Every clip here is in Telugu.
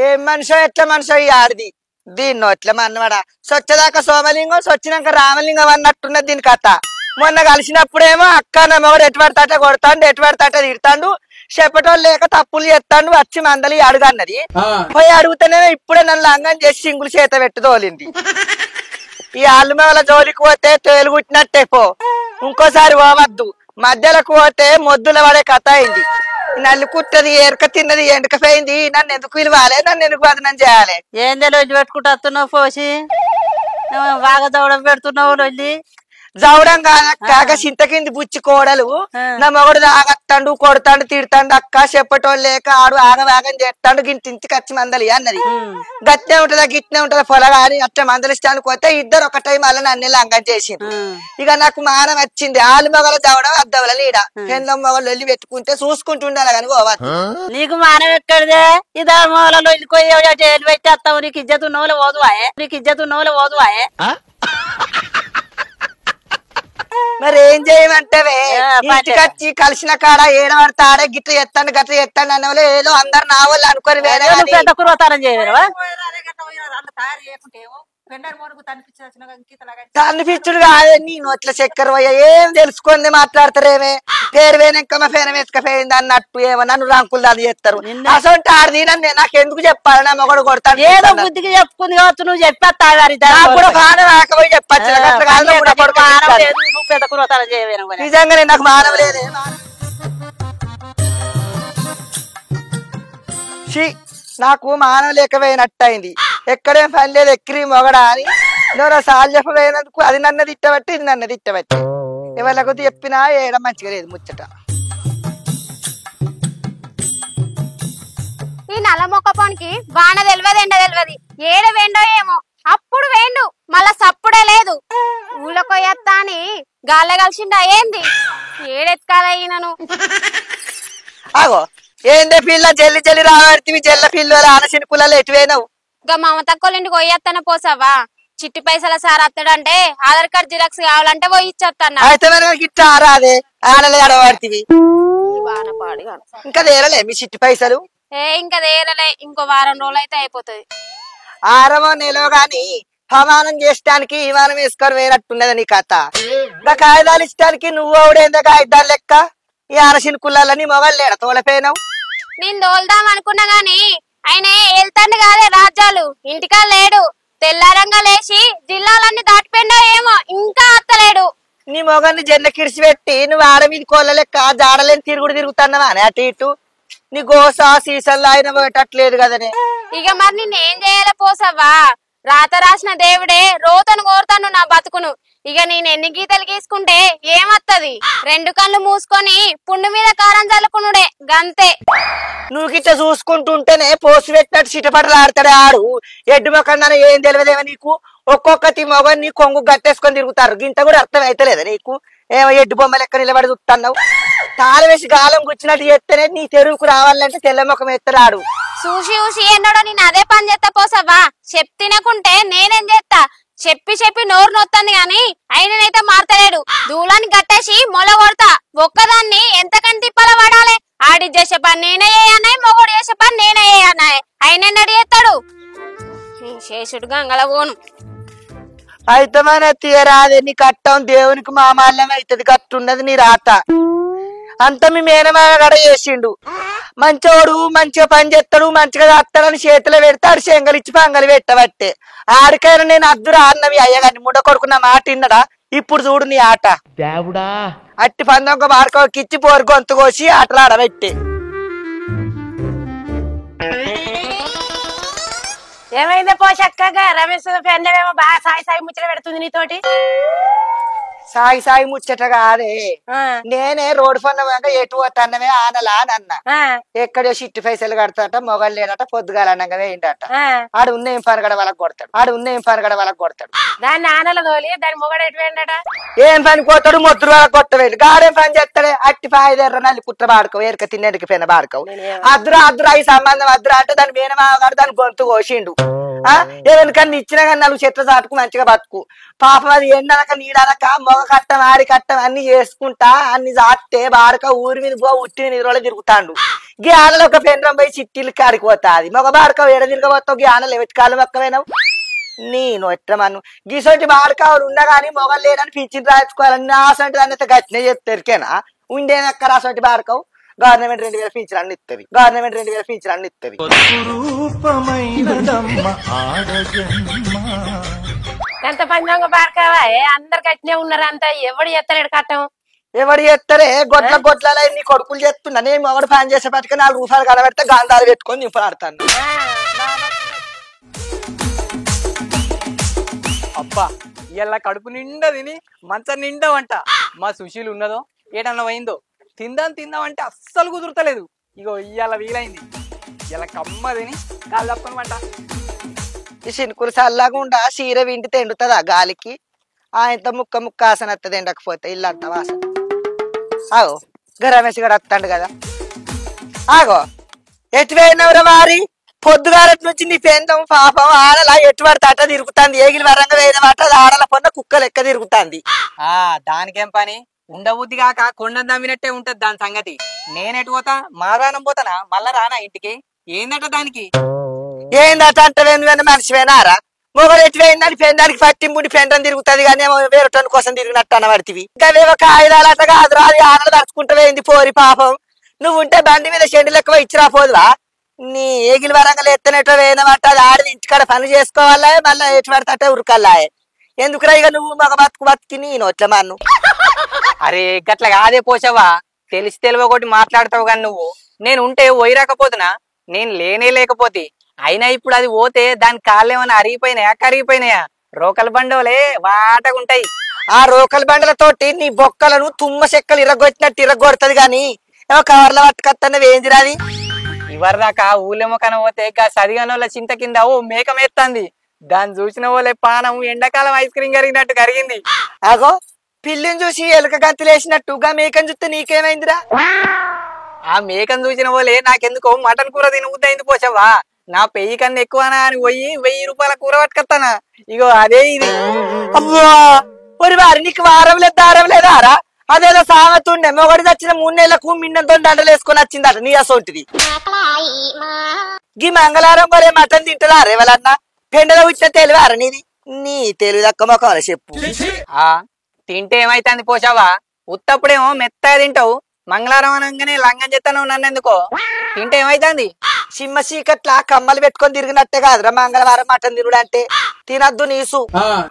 ఏం మనిషో ఎట్లా మనిషో ఈ ఆడిది దీన్నో ఎట్లా అన్నవాడా సొచ్చదాకా సోమలింగం సొచ్చినాక రామలింగం అన్నట్టున్నది దీని కథ. మొన్న కలిసినప్పుడేమో అక్క నమ్మవాడు ఎటుపడతాట కొడతాడు ఎటుపడతాట తిడతాడు చెప్పటోళ్ళు లేక తప్పులు చేస్తాడు వచ్చి మందలి అడుగన్నది. పోయి అడుగుతానే ఇప్పుడే నన్ను లంగం చేసి సింగులు చేత పెట్టి తోలింది. ఈ అల్లుమల జోలికి పోతే తేలుగుట్టినట్టే పో, ఇంకోసారి పోవద్దు. మధ్యలోకి పోతే మొద్దుల పడే కథ అయింది. నల్లి కుట్టది ఎరక తిన్నది ఎండకపోయింది. నన్ను ఎందుకు పిలవాలి, నన్ను ఎందుకు బదనం చేయాలి? ఏందే లొల్లి పెట్టుకుంటూ వస్తున్నావు పోసి బాగా దౌడం పెడుతున్నావు లొల్లి. జవడం కాదక్క చింత కింది బుచ్చి కోడలు నా మొగుడు తాగత్తాడు కొడతాడు తిడతాడు అక్క చెప్పటోళ్ళు లేక ఆడు ఆగవాగం చేస్తాడు గింటింటికి వచ్చి మందలి అన్నది. గట్నే ఉంటదా గిట్నే ఉంటదా పొలగా అని అట్లా మందలిస్తానికి పోతే ఇద్దరు ఒక టైం అలా నన్ను లంగం చేసిండ్రు. ఇక నాకు మానం వచ్చింది. ఆలు మొగలు దవడం అద్దవల లీడ పెందం మొగలు వెళ్ళి పెట్టుకుంటే చూసుకుంటుండాలి కానీ పోవాలి. నీకు మానం ఎక్కడిదే ఇదా మొగలు వెళ్ళిపోయి జైలు పెట్టేస్తావు. నీకు ఇజ్జతు నోలు పోదువాయే, నీకు ఇజ్జతు నోలు పోదువాయే. మరి ఏం చేయమంటావే? ఇంటికి వచ్చి కలిసిన కాడ ఏడబడితే ఆడే గిట్ల ఎత్తాడు గట్ల ఎత్తాడు అన్న వాళ్ళు ఏదో అందరు నా వాళ్ళు అనుకొని వేరే పెద్ద కురతారం చేయవా కనిపించుడు కాదే. నీ నోట్ల చక్కెర పోయా ఏం తెలుసుకుంది మాట్లాడతారేమే పేరు వేనక మా పేరు వెతకపోయింది అన్నట్టు ఏమో నన్ను రంకులు దాన్ని చేస్తారు. అసలు ఆడది నన్ను నాకు ఎందుకు చెప్పాలి? నా మొగడు కొడతాడు ఏదో బుద్ధికి చెప్పుకుంది కావచ్చు. నువ్వు చెప్పేస్తా కూడా కాను రాకపోయి చెప్పచ్చు. పెద్ద కురతారం చేయవేను నిజంగానే నాకు మానవ లేదే. నాకు మానవ లేకపోయినట్టు అయింది. ఎక్కడేం పని లేదు ఎక్కిరి మొగడా అని నేను సాల్ చెప్పబోయినందుకు అది నన్ను తిట్టబట్టి ఇది నన్ను తిట్టబట్టి ఎవరికి చెప్పినా ఏడం మంచిగా లేదు ముచ్చట. ఈ నల్ల మొక్కపోనికి వాన తెలియదు ఎండ తెలియదు ఏడ వేండో ఏమో. అప్పుడు వేండు మళ్ళా సప్పుడే లేదు. ఊళ్ళకొయ్యత్తా అని గాల్లె కలిసిండా ఏంది? ఏడెత్కాలయ్యనను ఆగో ఏందే పిల్ల జల్లి జల్లి రాబడివి జల్ల పిల్ల ఆనసిన కులాలు ఎటువైనావు? గా మమతక్కోళ్ళింటికి పోయత్తన పోసావా? చిట్టి పైసల సార్ అత్తడంటే ఆధార్ కార్డ్ జిరాక్స్ కావాలంటే పోయి ఇచ్చేస్తాను. అయితే గిట్ట ఆరాదే ఆడలే ఆడబడివి ఇంకా తేరలే మీ చిట్టి పైసలు? ఇంకా తేరలే, ఇంకో వారం రోజులు అయితే అయిపోతుంది. 6వ నెల గాని ప్రమాణం చేయడానికి విమానం వేసుకొని వేరట్టున్నది నీ కథ. ఇంకా కాగితాలు ఇచ్చడానికి నువ్వు అవుడేందా కాగితాలు లెక్క ఈ ఆనసిన కులాలని మొగలు లేడ తోలపోయినావు? నేను తోలుదాం అనుకున్నా గాని ఆయన వెళ్తాండు కాదే రాజ్యాలు ఇంటికా లేడు. తెల్లారంగా లేచి జిల్లాలన్నీ దాటిపోయిండో ఏమో ఇంకా అత్తలేడు. నీ మొగన్ని జెండ కిడిచి పెట్టి నువ్వు ఆడ మీద కోళ్ళ లెక్క జాడలేని తిరుగుడు తిరుగుతున్నావా అని అటు ఇటు? నీ గోస సీసల్లో ఆయన పోయేటట్లేదు కదనే. ఇక మరి నిన్నేం చేయాలి పోసవ్వా? రాత రాసిన దేవుడే రోతను కోరుతాను నా బతుకును. ఇక నేను ఎన్ని గీతలు గీసుకుంటే ఏమత్తది? 2 కళ్ళు మూసుకొని పుండు మీద కారం చల్లుకునుడే గంతే. నువ్వు గిట్ట చూసుకుంటుంటేనే పోసి పెట్టినట్టు చిటపటలు ఆడతాడే ఆడు. ఎడ్డు మొక్కన్నా ఏం తెలియదేమో నీకు? ఒక్కొక్కటి మొగని కొంగు గట్టేసుకొని తిరుగుతారు. గింత కూడా అర్థం అయితలేదా నీకు? ఏమో ఎడ్డు బొమ్మ లెక్క నిలబడి చూస్తున్నావు. తాళ వేసి గాలం గుచ్చినట్టు చేస్తేనే నీ తెరువుకు రావాలంటే తెల్ల ముఖం ఎత్తరాడు. చూసి చూసి ఎన్నడో నేను అదే పని చేస్తా పోసవ్వా. చెప్పి తినకుంటే నేనేం చేస్తా? చెప్పి చెప్పి నోరు నొత్తంది గాని ఆయననైతే మారతలేడు. దూలాన్ని గట్టేసి మొల కొడతా. ఒక్కదాన్ని ఎంతకంటే తిప్పల పడాలి? ఆడి చేసే పని నేనే అన్నాయి, మొగోడు చేసే పని నేనే అన్నాయి. ఆయనెన్నడు చేస్తాడు? శేషుడు గంగల పోను. అయితే మన తీయరాదే నీ కట్టం దేవునికి మామాల్యం అవుతుంది. కట్టున్నది నీ రాత అంతా మీ మేనమామ గడ చేసిండు. మంచోడు మంచిగా పని చేస్తాడు మంచిగా చేస్తాడని చేతిలో పెడతాడు శంగలిచ్చి పంగలి పెట్టబట్టే. ఆడికైనా నేను అద్దురా అన్నవి అయ్యగాని ముండ కొడుకున్న మాట విన్నడా? ఇప్పుడు చూడు నీ ఆట. అట్టి పందొంక బాడుకోకిచ్చి పోరు గొంతు కోసి ఆటలు ఆడబెట్టే. ఏమైందే పోషక్కగా? రమేష్ పెన్నేమో బాగా సాయి సాయి ముచ్చట పెడుతుంది నీతోటి. సాయి సాయి ముచ్చట కాదే, నేనే రోడ్డు పన్న ఎటు పోతాన్నవే ఆనలా అని అన్నా. ఎక్కడో చిట్టి పైసలు కడతాట మొగలు లేడట పొద్దుగాలన్నగా వేయండట. ఆడు ఉన్న ఏం పని గడ వాళ్ళకి కొడతాడు, ఆడు ఉన్న ఏం పని గడ వాళ్ళకి కొడతాడు. దాన్ని ఆనలు తోలి దాని మొగడు ఎటు వేయండట. ఏం పని పోతాడు మొద్దురు వాళ్ళకి కొట్టవేయండి. గాడేం పని చేస్తాడే? అట్టి పాయదెర్ర నల్లి కుట్ర బాడుకోవు ఎరక తిన్నేటికి పోయిన బాడుకోవు. అద్దురా అద్దురా ఈ సంబంధం అద్దురా అంటే దాని మేనమాగాడు దాని గొంతు కోసిండు. ఎవరికన్నా ఇచ్చినా కానీ 4 చెట్ల చాటుకు మంచిగా బతుకు. పాపం అది ఎండనక నీడనక మొగ కట్టం ఆడి కట్టం అన్ని చేసుకుంటా అన్ని చాస్తే బాడక ఊరి మీద ఉట్టి మీద రోజులు తిరుగుతాండు. గీ ఆనలో ఒక పెండ్రం పోయి చిట్టీలు కాడిపోతాది మగ బాడకావు ఎడ తిరగబోతావు గీ ఆనలు ఎవరి కాలం పక్కవేనావు నేను ఎట్రమను గీసోటి బాడకావులు ఉండగాని మొగలు లేదని పింఛన్ రాయించుకోవాలని నా సొంటి దాన్ని గట్టినే చెప్తారికేనా ఉండేనక్క రాసోటి బాడకావు గవర్నమెంట్ 2000 పింఛన్ ఇస్తుంది గవర్నమెంట్ 2000 పింఛన్ ఇస్తుంది ఎంత పంచంగ బాడకావా అందరు కట్టినే ఉన్నారు అంత ఎవడు ఎత్తలేడు కట్టం ఎవడు చేస్తారే గొడ్ల నీ కొడుకులు చేస్తున్నా నేను మొగడు పని చేసే పట్టుకు 4 రూపాయలు కనబెడితే గాంధాలు పెట్టుకొని నింపలాడతాను అబ్బా ఇలా కడుపు నిండా తిని మంచం నిండా వంట మా సుశీలు ఉన్నదో ఏటన్నా పోయిందో తిందాం అంటే అస్సలు కుదురుతలేదు ఇగో ఇవాళ వీలైంది ఇలా కమ్మ తిని కాళ్ళు తప్పని వంట ఈ సినుకులు చల్లకుండా చీర వింటి తెండుతుందా గాలికి ఆయనతో ముక్క ఆసన వస్తుంది ఎండకపోతే ఇల్లు అంత వాసన ఆగో రమేష్ గారు వస్తాడు కదా ఆగో ఎటు పోయినవరా వారి పొద్దుగారటి నుంచి నీ పెందం పాపం ఆడలా ఎటు పడితే తిరుగుతుంది ఏగిలి వరంగా వేయడం అట ఆడల పొన్న కుక్క లెక్క తిరుగుతుంది దానికేం పని ఉండబుద్ధి కాక కొండను దమ్మినట్టే ఉంటది దాని సంగతి నేనెటు పోతా మారానం పోతానా మళ్ళా రానా ఇంటికి ఏందట దానికి ఏందట అంటే మనిషివేనారా మొగలు ఎటు పోయిందని పెందానికి పట్టింపుడి పెండం తిరుగుతుంది కానీ వేరే టన్ కోసం తిరిగినట్టు అనబడితివి ఇంకా వేవ కాగిదాలట కాదు రాదు ఆడలు తడుచుకుంటూ పోయింది పోరి పాపం నువ్వు ఉంటే బండి మీద చెండు లెక్క ఇచ్చిరా పోదువా నీ ఏగిలి వరంగలు ఎత్తనట్టు వేయనమాట అది ఆడది ఇంటికాడ పని చేసుకోవాలా మళ్ళీ ఎటు పడితే ఉరకల్లా ఎందుకురా ఇక నువ్వు మగ బతుకు నీ నోట్ల మన్ను అరే గట్ల కాదే పోసావా తెలిసి తెలివకొట్టి మాట్లాడతావు కానీ నువ్వు నేను ఉంటే పోయిరాకపోతున్నా నేను లేకపోతే అయినా ఇప్పుడు అది పోతే దాని కాళ్ళేమన్నా అరిగిపోయినాయా కరిగిపోయినాయా రోకల బండోలే వాటగుంటాయి ఆ రోకల బండలతోటి నీ బొక్కలను తుమ్మ చెక్కలు ఇరగొట్టినట్టు ఇరగొడుతుంది గాని ఏమో కవర్ల పట్టుకత్తన్నవి ఏందిరాది ఇవరిదాకా ఊళ్ళేమో కనబోతే సదిగానోళ్ళ చింత కింద ఓ మేకమేత్తంది దాన్ని చూసిన వాళ్ళే పానం ఎండాకాలం ఐస్ క్రీమ్ కరిగినట్టు కరిగింది అగో పిల్లిని చూసి ఎలుక గంతులేసినట్టుగా మేకని చూస్తే నీకేమైందిరా ఆ మేకను చూసిన వాళ్ళే నాకెందుకో మటన్ కూర తినబుద్దయింది పోసావా నా పెయ్యి కన్నా ఎక్కువనా అని పోయి 1000 రూపాయల కూర పట్టుకొస్తానా ఇగో అదే ఇది అవ్వా ఒరి వారి నీకు వారం లేదు దారం లేదారా అదేదో సామెతుండే మొగడి వచ్చిన 3 నెలలకు మిన్నంతో దండలు వేసుకొని వచ్చిందట నీ అసోంటిది గీ మంగళవారం వరే మటన్ తింటదా రేవలన్నా పెండలో వచ్చిన తెలివారా నీది నీ తెలివి దక్క మొక్కవాలి చెప్పు తింటే ఏమైతుంది పోసావా ఉత్తప్పుడేమో మెత్తగా తింటావు మంగళవారం అనగానే లంగం చెత్తాను నన్నెందుకో తింటే ఏమైతుంది సింహ చీకట్లా కమ్మలు పెట్టుకొని తిరిగినట్టే కాదురా మంగళవారం మటన్ తిరుగుడు అంటే తినద్దు నీసు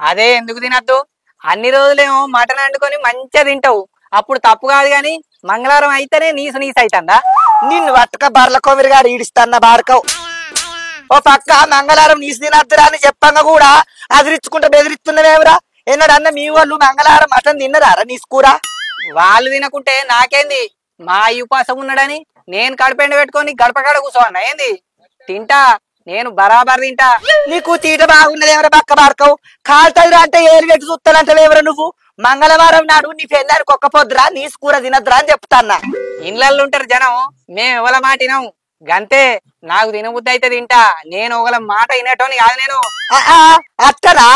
అదే ఎందుకు తినద్దు అన్ని రోజులేమో మటన్ వండుకొని మంచిగా తింటావు అప్పుడు తప్పు కాదు గాని మంగళవారం అయితేనే నీసు అవుతుందా నిన్ను పట్టుక బర్ల కోవిరిగాడు ఈడిస్తాన్న బాడకవు ఓ పక్క మంగళవారం నీసు తినద్దురా అని చెప్పంగా కూడా అదిరించుకుంటా బెదిరిస్తున్నవేమరా ఎన్నడన్నా మీ వాళ్ళు మంగళవారం మటన్ తిన్నరారా నీసుకూరా వాళ్ళు తినకుంటే నాకేంది మా ఉపాసం ఉన్నాడని నేను కడుపెండ పెట్టుకొని గడపకాడ కూర్చోన్నా ఏంది తింటా నేను బరాబర్ తింటా నీకు తీట బాగున్నది ఎవరు పక్క బాడకవు కాల్తదిరా అంటే ఏరు పెట్టి చూస్తానంటే ఎవరు నువ్వు మంగళవారం నాడు నీ పెళ్ళానికి ఒక్క పొద్దురా నీసుకూర తినద్దురా అని చెప్తాన్నా ఇండ్లల్లో ఉంటారు జనం మేము ఎవల మాట వినాం గంతే నాకు తినబుద్ధి అయితే తింటా నేను ఒకళ్ళ మాట వినటోని కాదు నేను అత్తరా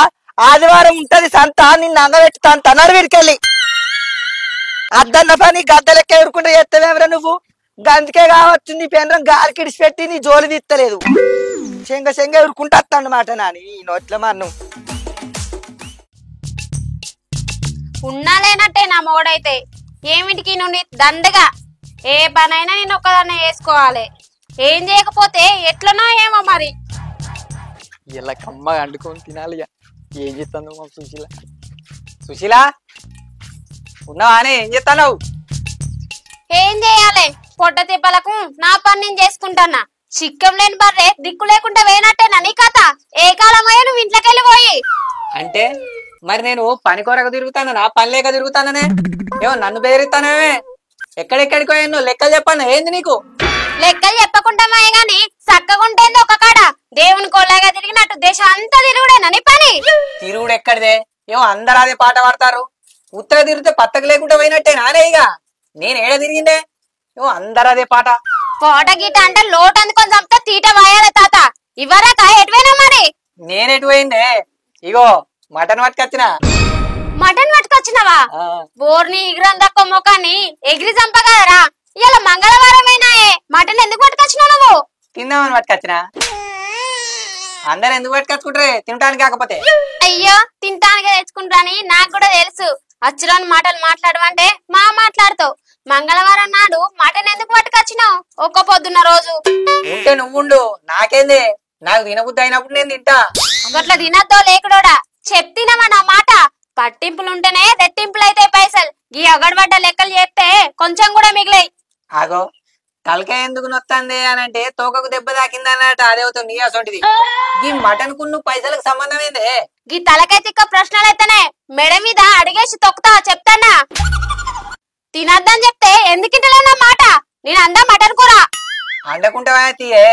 ఆదివారం ఉంటది సంత నిన్ను అంగబెట్టుతా తన్నారు వీడికెళ్ళి అద్దన్న పని గద్దలెక్క ఎదుర్కొంటే చేస్తావేమరా నువ్వు గందుకే కావచ్చు నీ పెండ్రం గాలికి ఇడిచిపెట్టి నీ జోలి తీస్తలేదు చెంగ ఎదుర్కొంటా అన్నమాట నాని ఈ నోట్ల మన్ను ఉన్నా లేనట్టే నా మోడైతే ఏమిటికి నుండి దండగా ఏ పనైనా నేను ఒక్కదాన్నే వేసుకోవాలి ఏం చేయకపోతే ఎట్లనో ఏమో మరి ఇలా కమ్మగా అండుకొని తినాలి ఏం చేస్తాను మా సుశీల ఉన్నావానే ఏం చేస్తాను ఏం చేయాలి పొట్ట తిప్పలకు నా పని నేను చేసుకుంటానా చిక్కం లేని బర్రె దిక్కు లేకుండా వేయనట్టేనా నీ కథ ఏ కాలమయ్యా నువ్వు ఇంట్లోకెళ్ళి పోయి అంటే మరి నేను పని కొరకు తిరుగుతాను నా పని లేక తిరుగుతాననే ఏమో నన్ను బెదిరిస్తానే ఎక్కడెక్కడికో నువ్వు లెక్కలు చెప్పాను ఏంది నీకు లెక్కలు చెప్పకుంటామాయే గాని చక్కగుంటేంది ఒక కాడ దేవుని కొల్లాగా తిరిగినట్టు దేశం అంతా తిరుగుడేనా నీ పని తిరుగుడు ఎక్కడిదే ఏమో అందరు అదే పాట పాడతారు ఉత్తర తిరిగితే పత్తకు లేకుండా పోయినట్టే నానే ఇక నేను ఏడ తిరిగిందే ఏమో అందరు అదే పాట కోట గీట అంటే లోటు అందుకొని చంపితే తీట వాయాలి తాత ఇవ్వరాక ఎటువైనా మరి నేనెటు పోయిందే ఇగో మటన్ పట్టుకొచ్చిన మటన్ పట్టుకొచ్చినవా బోర్ని ఎగిరందక్క మొక్కని ఎగిరి చంపగలరా ఇలా మంగళవారమేనాయే మటన్ ఎందుకు పట్టుకొచ్చినావు నువ్వు? తిందామని పట్టుకొచ్చినా. అందరు ఎందుకు పట్టుకొచ్చుకుంటారే తినడానికి కాకపోతే. అయ్యో తింటానికి తెచ్చుకుంటాని నాకు కూడా తెలుసు. అచ్చురాని మాటలు మాట్లాడమంటే మాట్లాడతావు. మంగళవారం నాడు మటన్ ఎందుకు పట్టుకొచ్చినావు? ఒక్క పొద్దున్న రోజు ఉంటే నువ్వుండు, నాకేంది? నాకు తినబుద్ధి అయినప్పుడు నేను తింటా. గట్ల తినద్దో లేకుడోడా చెప్తినవా నా మాట. పట్టింపులుంటేనే రెట్టింపులు అయితే పైసలు. ఈ అగడబడ్డ లెక్కలు చేస్తే కొంచెం కూడా మిగిలాయి. ఆగో తలకాయ ఎందుకు నొత్తంది అని అంటే తోకకు దెబ్బ తాకింది అన్నట్టు అదేవుతుంది అసొంటిది. ఈ మటన్ కు నువ్వు పైసలకు సంబంధం ఏందే? ఈ తలకై తిక్క ప్రశ్నలైతేనే మెడ మీద అడిగేసి తొక్కుతా చెప్తానా. తినద్దని చెప్తే ఎందుకింటలేనా మాట? నేను అందా మటన్ కూర అండకుంటావా తీయే.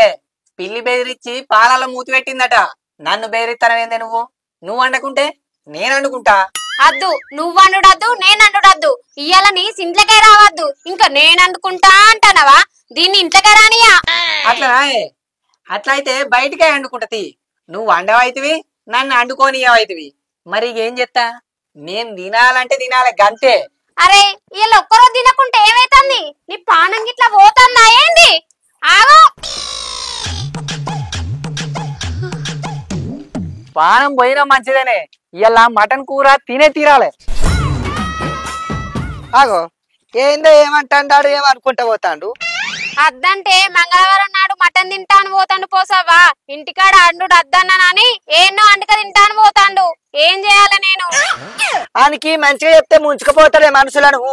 పిల్లి బెదిరించి పాలలో మూతి పెట్టిందట. నన్ను బెదిరిస్తానవేందే నువ్వు? నువ్వు అండకుంటే నేను అండుకుంటా. అద్దు నువ్వు అండుడద్దు నేను అండుడద్దు. ఇయ్యాల నీ ఇంట్లోకే రావద్దు. ఇంకా నేను అండుకుంటా అంటానవా? దీన్ని ఇంట్లోకే రానియా. అట్లనా? అట్లయితే బయటికే అండుకుంటది. నువ్వు అండవైతివి, నన్ను అండుకోనియవైతివి. మరి ఏం చెప్తా? నేను తినాలంటే తినాలి గంతే. అరే ఇలా ఒక్కరోజు తినకుంటే ఏమైతుంది? నీ పానం గిట్లా పోతుందా ఏంది? ఆగో పానం పోయినా మంచిదేనే. ఇలా మటన్ కూర తినే తీరాలి. ఆగో ఏందో ఏమంటాడు ఏమనుకుంటా పోతాండు. అద్దంటే మంగళవారం నాడు మటన్ తింటాను పోతాండు పోసావా? ఇంటికాడ అండు అద్దన్నానని ఏన్నో అండుక తింటాను పోతాండు. ఏం చేయాలి నేను? ఆయనకి మంచిగా చెప్తే ముంచుకుపోతాడే మనుషులను.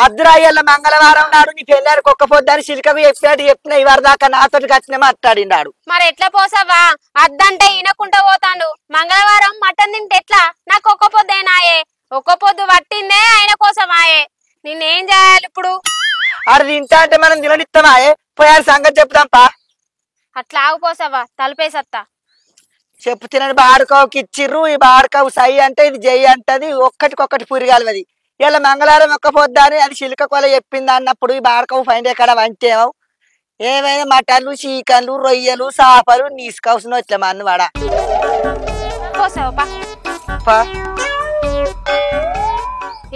అర్ధరాయ్యల్ల మంగళవారం నాడు నీ పెళ్ళారికి ఒక్కపోద్దని సిలికకు చెప్పిన ఇవారి దాకా నాతోటి కట్టిన మాట్లాడిండాడు. మరి ఎట్లా పోసావా? అద్దంటే ఈనకుంటా పోతాండు. మంగళవారం మటన్ తింటే ఎట్లా? నాకు ఒక్క పొద్దేనాయే. ఒక్క పొద్దు పట్టిందే ఆయన కోసమాయే. నేనేం చేయాలి ఇప్పుడు? అది తింటా అంటే మనం తిననిస్తామాయే. పోయారు సంగతి చెప్తాంపా. అట్లా ఆగిపోసావా? తలుపేసత్తా. చెప్పు తినని బాడుకోకి ఇచ్చిర్రు. ఈ బాడుకోవు సై అంటే ఇది జై అంటది. ఒక్కటికొక్కటి పురిగాలది. ఇలా మంగళవారం ఒక్క పొద్దని అది చిలుక కొల చెప్పింది అన్నప్పుడు ఈ బాడుకోవు ఫైండ్ ఎక్కడ వంటేమో. ఏమైనా మటన్లు చీకన్లు రొయ్యలు చేపలు నీసుకోవాల్సిన వచ్చా మా అన్నవాడ. పోసావా?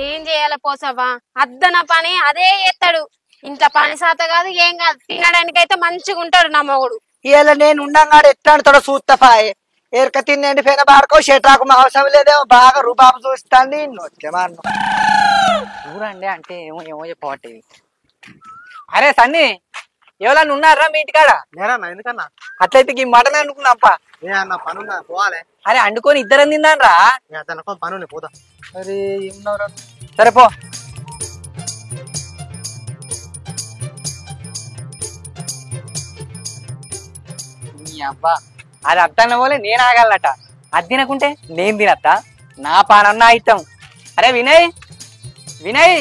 ఏం చేయాలి పోసావా? అద్దన పని అదే చేస్తాడు. ఇంట్లో పని శాత కాదు ఏం కాదు. తినడానికైతే మంచిగా ఉంటాడు నా మొగుడు. ఇలా నేను ఉండంగాడు ఎట్లా అంటాడో చూస్తాపాయే. ఎరక తిన్నండి పోయిన బాడుకో షెటాకు మా అవసరం లేదేమో. బాగా రూబాబు చూస్తాంది. ఊరండి అంటే ఏమో ఏమో చెప్పబట్టి. అరే సన్ని, ఎవరన్నా ఉన్నారా మీ ఇంటికాడ? నేనన్నా ఎందుకన్నా? అట్లయితే ఈ మటన్ అనుకున్నాంపా. ఏ అన్న పనున్నా పోవాలి. అరే అండుకొని ఇద్దరం తిందాన్రా. తనకో పనులే పోదా. అరే ఏమన్నారా? సరే పో. అబ్బా అది అద్దన్న పోలే నేను ఆగాలట. అది తినకుంటే నేను తినత్తా. నా పానన్నా ఇష్టం. అరే వినయ్, వినయ్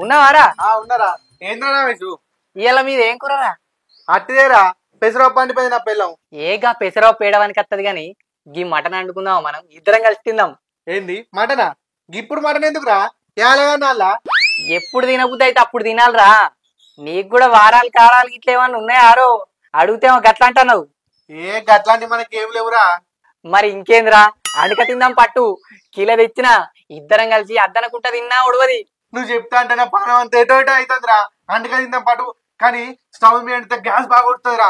ఉన్నావారా? ఉన్నారా? ఏంద్రా విషు? ఇవాళ మీద ఏం కూరరా? అట్టిదేరా పెసరపప్పు పండిపోయింది నా పిల్లం. ఏగా పెసరావు పేడవానికి వస్తుంది గాని గీ మటన్ అండుకుందాం. మనం ఇద్దరం కలిసి తిందాం. ఏంది మటనా? ఇప్పుడు మటన్ ఎందుకురా? ఏళ్ళగా ఎప్పుడు తినబుద్ధి అయితే అప్పుడు తినాలిరా. నీకు కూడా వారాలు కారాలు ఇట్లా ఏమన్నా ఉన్నాయారో అడిగితేమో గట్లా అంటున్నావు. ఏ గట్లాంటి మనకి ఏం లేవురా. మరి ఇంకేందిరా, అడక తిందాం పట్టు. కిలో తెచ్చినా ఇద్దరం కలిసి అద్దనకుంటా తిన్నా ఉడవది. నువ్వు చెప్తా అంటే నా పానం అంత ఎటో ఎటో అవుతుందిరా. అండుకొని తిందాం పాటు. కానీ స్టవ్ మీద అంటే గ్యాస్ బాగా కొడుతుందిరా.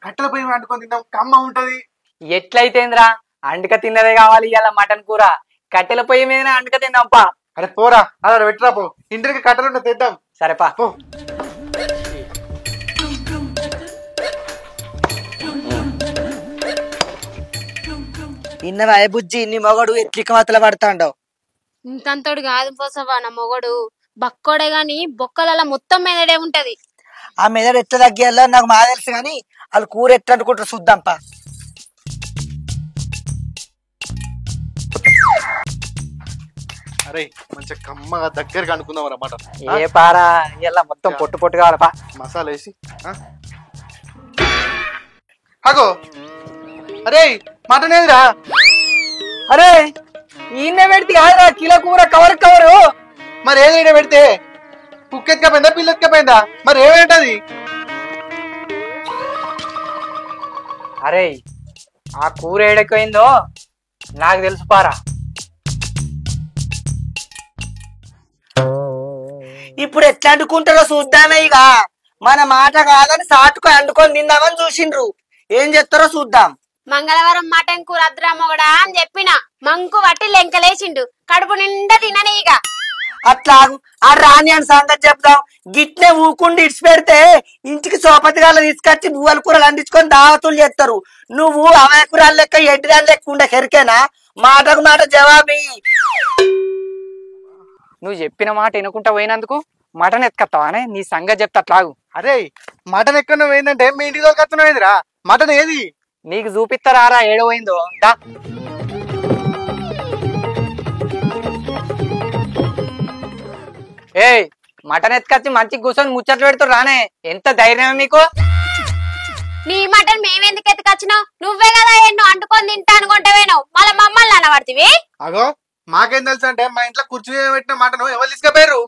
కట్టెల పొయ్యి మీద అంటుకొని తిందాం కమ్మ ఉంటది. ఎట్లయితేందిరా, అండుక తిన్నదే కావాలి ఇలా మటన్ కూర. కట్టెల పొయ్యి మీదనే అండుక తిందాంపా. అరే పోరా, అలా పెట్టరా పో. ఇంటికి కట్టెలు తెద్దాం. సరేపా పో. ఇన్నవా బుజ్జి నీ మొగడు ఎట్లిక మతల పడతాండో. ఇంతంతోడు కాదు పోసావా నా మొగడు. బక్కోడే గాని బొక్కల మొత్తం మెదడే ఉంటది. ఆ మెదడు ఎట్లా తగ్గియాలో నాకు మా తెలుసు కానీ వాళ్ళు కూర ఎట్లా అనుకుంటారు చూద్దాంపా. అరే మంచిగా కమ్మగా దగ్గరగా అనుకుందాం అన్నమాట. ఏ పారా ఇలా మొత్తం పొట్టు పొట్టు కావాలపా. మసాలా వేసి అగో. అరే మటన్ ఏదిరా? అరే ఈయన పెడితే కాదురా కిలో కూర కవర్ కవరు. మరి ఏదైనా పెడితే కుక్కెత్కపోయిందా పిల్ల ఎత్తుకపోయిందా? మరి ఏమేంటది? అరే ఆ కూర ఏడెక్కువైందో నాకు తెలుసు పారా. ఈ ఇప్పుడు ఎట్లా అండుకుంటారో చూద్దామే. ఇక మన మాట కాదని సాటుకు అండుకొని తిందామని చూసిండ్రు. ఏం చేస్తారో చూద్దాం. మంగళవారం మటన్ కూర అద్దురా మొగడా అని చెప్పిన. మంకు వట్టి లెంకలేసిండు. కడుపు నిండా తినని ఇక. అట్లా ఆ రాని అని సంగతి చెప్దాం. గిట్నే ఊకుండి ఇడిచి పెడితే ఇంటికి సోపతి గాల తీసుకొచ్చి బువ్వల కూరలు అందించుకొని దావతులు చేస్తారు. నువ్వు అవయ కూరలు లెక్క ఎడ్డిదాని లెక్క ఉండే కెరికేనా? మాటకు మాట జవాబు. నువ్వు చెప్పిన మాట వినుకుంటా పోయినందుకు మటన్ ఎత్తుకొస్తావానే? నీ సంగతి చెప్తా అట్లాగు. అరే మటన్ ఎక్కడ పోయిందంటే మీ ఇంటికి తోలుకొస్తున్నావేందిరా? మటన్ ఏది? నీకు చూపిస్తారా ఏడో పోయిందో దా. ఏయ్ మటన్ ఎత్తుకొచ్చి మంచి కూర్చొని ముచ్చట్లు పెడుతురు రానే. ఎంత ధైర్యం మీకు? నీ మటన్ మేమెందుకు ఎత్తుకొచ్చినావు? నువ్వే కదా ఎన్నో అంటుకొని తింటా అనుకుంటావేనో మళ్ళీ మమ్మల్ని అనబడితివి. అగో మాకేం తెలుసు అంటే మా ఇంట్లో కుర్చీ మీద పెట్టిన మటన్ ఎవరు తీసుకుపోయారు?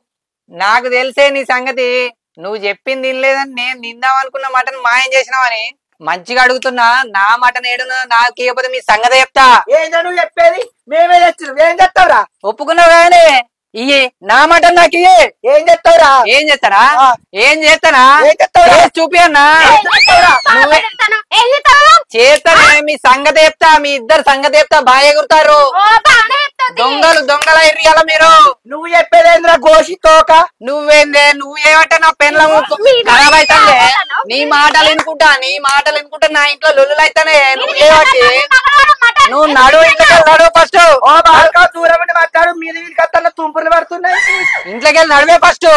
నాకు తెలిసే నీ సంగతి. నువ్వు చెప్పింది తినలేదని నేను నిందాం అనుకున్న మటన్ మాయం చేసినావని. మంచిగా అడుగుతున్నా, నా మటన్ ఏడున్నా నాకు ఇవ్వకపోతే మీ సంగతి చెప్తా. ఏంటో నువ్వు చెప్పేది? మేమే తెచ్చు ఏం చెప్తావురా? ఒప్పుకున్నావు కానీ ఇయ్యి నా మటన్ నాకు ఇయ్యి. ఏం చెప్తావురా? ఏం చేస్తారా? ఏం చేస్తానా? ఏం చెప్తావురా? చూపి అన్నా. ఏం చేస్తావు? చేస్తానే మీ సంగతి చెప్తా. మీ ఇద్దరు సంగతి చెప్తా. బాగా ఎగురుతారు. దొంగలు ఇయ్యాల మీరు. నువ్వు చెప్పేదేంద్రా గోషి తోక? నువ్వేందే? నువ్వు ఏమంటే నా పెన్ల ఖరాబ్ అవుతాందే. నీ మాటలు వినుకుంటా నా ఇంట్లో లొల్లులు అయితానే. నువ్వు ఏమట్టి నువ్వు నడువు ఇంట్లోకి నడువు ఫస్ట్. ఓ బాగా దూరం ఉండి మాట్లాడు. మీద వీళ్ళకి తుంపులు పడుతున్నాయి. ఇంట్లోకి వెళ్ళి నడివే ఫస్ట్.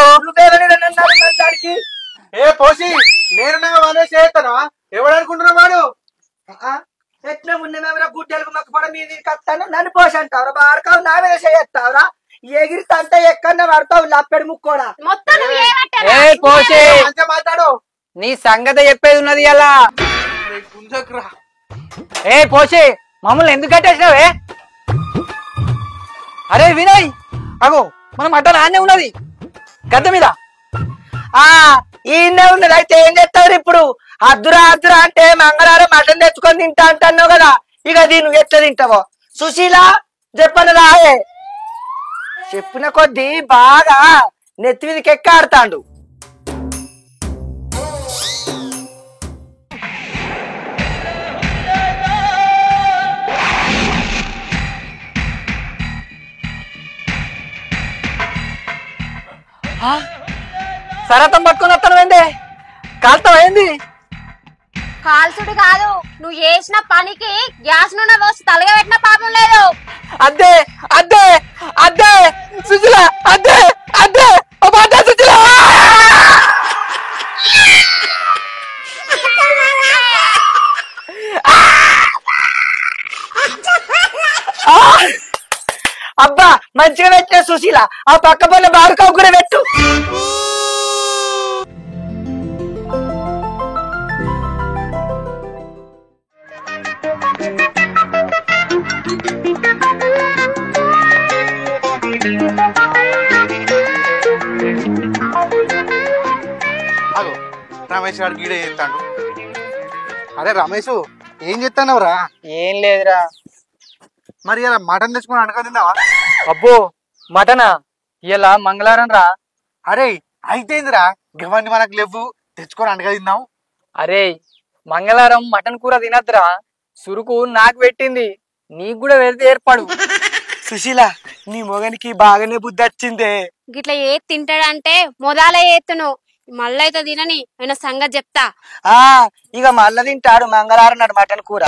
దానికి ఏ పోసి నేను వాడే చేస్తానా? ఎవడనుకుంటున్నా వాడు? ఎట్లా ఉన్నమేమరా గుడ్డలకు మొక్క పడ మీద కత్తాను నన్ను పోసి అంటావురా? బారకావు నా మీద చేస్తావురా? ఎగిరితే అంతా ఎక్కడనే పడతావు లప్పెడు ముక్కోడా. మొత్తం ఏ పోసి మంచిగా మాట్లాడు. నీ సంగతి చెప్పేది ఉన్నది అలా. గుంజకురా. ఏ పోసి మమ్మల్ని ఎందుకు కట్టేసినావే? అరే వినయ్ అగో మన మటన్ ఆనే ఉన్నది గద్ద మీద. ఈయనే ఉన్నది. అయితే ఏం చేస్తావు ఇప్పుడు? అద్దురా అంటే మంగళవారం మటన్ తెచ్చుకొని తింటా అంటున్నావు కదా. ఇక దీన్ని ఎట్లా తింటావో సుశీల చెప్పను రాయే. చెప్పిన కొద్దీ బాగా నెత్తి మీదకి ఎక్కాడుతాండు. సరతం పట్టుకొని వస్తాను ఏంది? కాలుతావు ఏంది? కాల్చుడు కాదు, నువ్వు చేసిన పనికి గ్యాస్ నూనె పోసి తలగా పెట్టిన పాపం లేదు. అద్దే అద్దే అద్దే సుశీల అద్దే అద్దే సుశీల. అబ్బా మంచిగా పెట్టిన సుశీల. ఆ పక్క పన్న బారుకావు కూడా పెట్టు. అగో రమేష్ గారు గీడే చేస్తాడు. అరే రమేష్ ఏం చెప్తానవరా? ఏం లేదురా. మరి ఇలా మటన్ తెచ్చుకొని అనుకో తిన్నావా? అబ్బో మటనా? ఇలా మంగళవారం రా. అరే అయితేందిరా గవన్ని మనకు లేవు, తెచ్చుకొని అనుక తిన్నావు. అరే మంగళవారం మటన్ కూర తినద్దురా. సురుకు నాకు పెట్టింది, నీకు కూడా వెళ్తే ఏర్పాడు. సుశీల నీ మొగనికి బాగానే బుద్ధి వచ్చిందే. గిట్లా ఏ తింటాడంటే మొదలే ఏతును మళ్ళైతే తినని ఆయన సంగతి చెప్తా. ఇక మళ్ళా తింటాడు మంగళవారం నాడు మటన్ కూర.